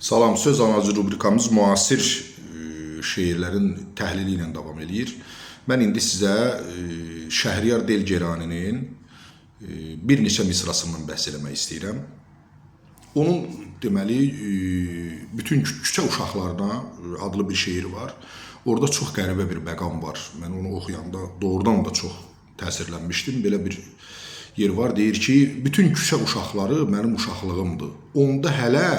Salam, söz anacı rubrikamız müasir şeirlərin təhlili ilə davam edir. Mən indi sizə Şəhriyar Delgeraninin bir neçə misrasından bəhs eləmək istəyirəm. Onun deməli bütün küçə uşaqlarına adlı bir şeir var. Orada çox qəribə bir məqam var. Mən onu oxuyanda doğrudan da çox təsirlənmişdim. Belə bir yer var. Deyir ki, bütün küçə uşaqları mənim uşaqlığımdır. Onda hələ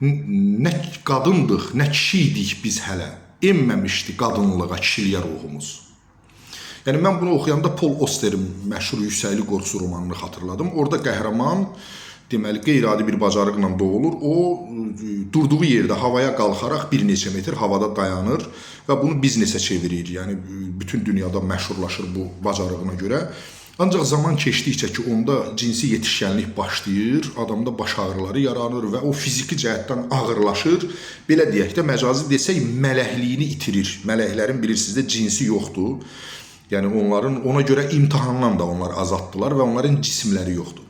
nə qadındıq, nə kişiydik biz hələ. Enməmişdi qadınlığa kişiliyə ruhumuz. Yəni mən bunu oxuyanda Paul Auster'in məşhur Yüksəklik Qorxusu romanını xatırladım. Orada qəhrəman deməli qeyri-adi bir bacarıqla doğulur. O durduğu yerdə havaya qalxaraq bir neçə metr havada dayanır və bunu biznesə çevirir. Yəni bütün dünyada məşhurlaşır bu bacarığına görə. Ancaq zaman keçdikcə ki, onda cinsi yetişkənlik başlayır, adamda baş ağrıları yaranır və o fiziki cəhətdən ağırlaşır. Belə deyək də, məcazi desək, mələhliyini itirir. Mələklərin bilirsiniz də cinsi yoxdur. Yəni onların ona görə imtahandan da onlar azaddılar və onların cisimləri yoxdur.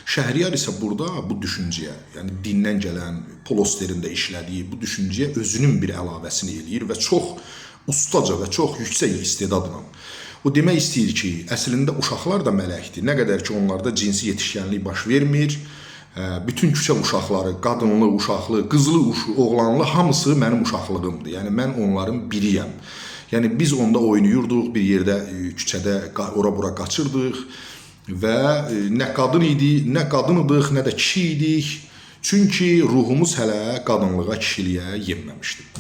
Şəhriyar isə burada bu düşüncəyə, yəni dindən gələn, Paul Auster'in də işlədiyi bu düşüncəyə özünün bir əlavəsini eləyir və çox ustaca və çox yüksək istedadla. O demək istəyir ki, əslində uşaqlar da mələkdir. Nə qədər ki, onlarda cinsi yetişkənlik baş vermir. Bütün küçə uşaqları, qadınlı, uşaqlı, qızlı, oğlanlı hamısı mənim uşaqlığımdır. Yəni mən onların biriyəm. Yəni biz onda oynayırdıq, bir yerdə küçədə ora-bura qaçırdıq və nə qadın idi, nə qadın idik, nə də kişi idik. Çünki ruhumuz hələ qadınlığa, kişiliyə yenməmişdi.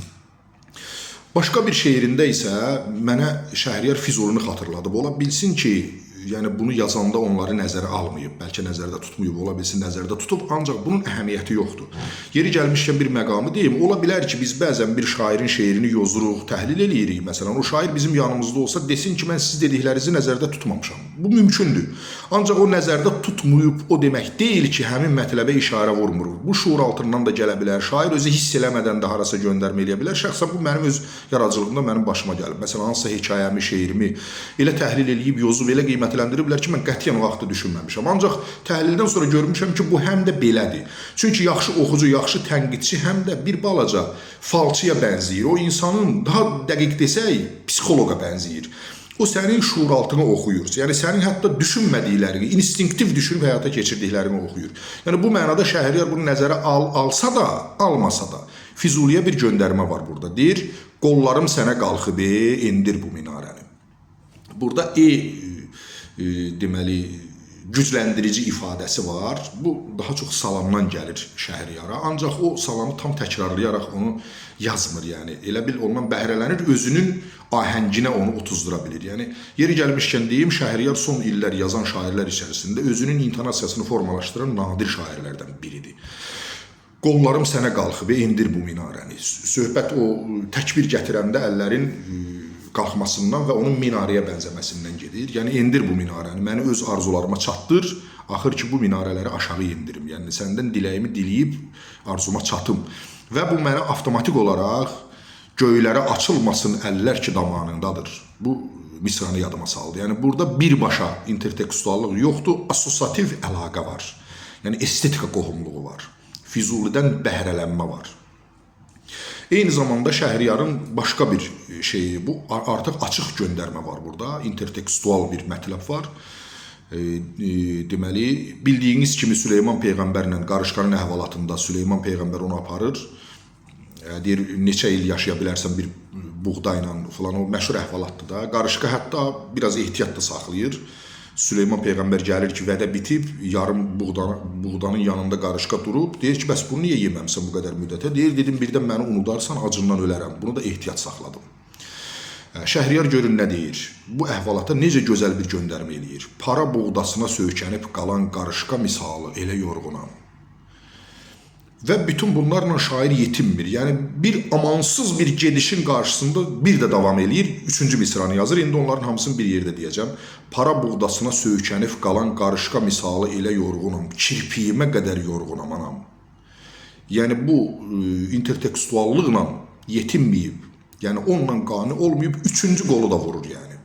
Başqa bir şeirində isə mənə Şəhriyar Füzulini xatırladıb. Ola bilsin ki, yəni bunu yazanda onları nəzərə almayıb, bəlkə nəzərdə tutmayıb, ola bilsin nəzərdə tutub, ancaq bunun əhəmiyyəti yoxdur. Yeri gəlmişkən bir məqamı deyim, ola bilər ki, biz bəzən bir şairin şeirini yozuruq, təhlil eləyirik. Məsələn, o şair bizim yanımızda olsa desin ki, mən siz dediklərinizi nəzərdə tutmamışam. Bu mümkündür. Ancaq o nəzərdə tutmayıb, o demək deyil ki, həmin mətləbə işarə vurmur. Bu şuur altından da gələ bilər. Şair özü hiss eləmədən də harasa göndərmə eləyə bilər. Şəxsən bu mənim öz yaradıcılığımda mənim başıma gəlib. Məsələn, hansısa hekayəmi, şeirimi elə təhlil eləyib, yozub, elə qiymətləndiriblər ki, mən qətiyyən o vaxtı düşünməmişəm. Ancaq təhlildən sonra görmüşəm ki, bu həm də belədir. Çünki yaxşı oxucu, yaxşı tənqidçi həm də bir balaca falçıya bənzəyir. O insanın, daha dəqiq desək, psixoloqa bənzəyir. O sənin şuuraltını oxuyur. Yəni sənin hətta düşünmədiklərini, instinktiv düşünüb həyata keçirdiklərini oxuyur. Yəni bu mənada Şəhriyar bunu nəzərə alsa da, almasa da Füzuliyə bir göndərmə var burada. Deyir, qollarım sənə qalxıb, endir bu minarəni. Burada deməli, gücləndirici ifadəsi var. Bu daha çox salamdan gəlir Şəhriyara. Ancaq o salamı tam təkrarlayaraq onu yazmır. Yəni elə bil ondan bəhrələnir, özünün ahənginə onu otuzdura bilir. Yəni yeri gəlmişkən deyim, Şəhriyar son illər yazan şairlər içərisində özünün intonasiyasını formalaşdıran nadir şairlərdən biridir. Qollarım sənə qalxıb, endir bu minarəni. Söhbət o təkbir gətirəndə əllərin qalxmasından və onun minarəyə bənzəməsindən gedir. Yəni endir bu minarəni, məni öz arzularıma çatdır, axır ki bu minarələri aşağı endirim. Yəni səndən diləyimi diləyib arzuma çatım. Və bu mənə avtomatik olaraq göylərə açılmasın əllər ki damanındadır. Bu misranı yadıma saldı. Yəni burada birbaşa intertekstuallıq yoxdur, asosiativ əlaqə var. Yəni estetika qohumluğu var. Füzulidən bəhrələnmə var. Eyni zamanda Şəhriyarın başqa bir şeyi, bu artıq açıq göndərmə var burada, intertekstual bir mətləb var. Deməli, bildiyiniz kimi Süleyman Peyğəmbərlə qarışqanın əhvalatında Süleyman Peyğəmbər onu aparır. Deyir, neçə il yaşaya bilərsən bir buğdayla falan, o məşhur əhvalatdır da. Qarışqa hətta biraz ehtiyat da saxlayır. Süleyman Peyğəmbər gəlir ki, vədə bitib, yarım buğdanın yanında qarışqa durub, deyir ki, bəs bunu niyə yeməmsən bu qədər müddətə? Deyir, dedim, birdən məni unudarsan, acından ölərəm. Bunu da ehtiyat saxladım. Şəhriyar görün nə deyir? Bu əhvalata necə gözəl bir göndərmə eləyir. Para buğdasına söykənib qalan qarışqa misalı elə yorğunam. Və bütün bunlarla şair yetinmir. Yəni bir amansız bir gedişin qarşısında bir də davam eləyir. Üçüncü misranı yazır. İndi onların hamısını bir yerdə deyəcəm. Para buğdasına söykənib qalan qarışqa misalı elə yorğunam. Kirpiyimə qədər yorğunam anam. Yəni bu intertekstuallıqla yetinməyib. Yəni onunla qane olmayıb. Üçüncü qolu da vurur yəni.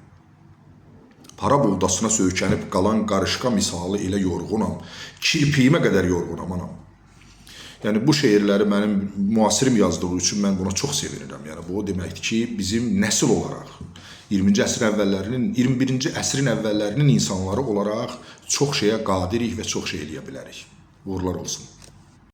Para buğdasına söykənib qalan qarışqa misalı elə yorğunam. Kirpiyimə qədər yorğunam anam. Yəni bu şeirləri mənim müasirim yazdığı üçün mən buna çox sevinirəm. Yəni bu o deməkdir ki, bizim nəsil olaraq 20-ci əsrin əvvəllərinin, 21-ci əsrin əvvəllərinin insanları olaraq çox şeyə qadirik və çox şey eləyə bilərik. Uğurlar olsun.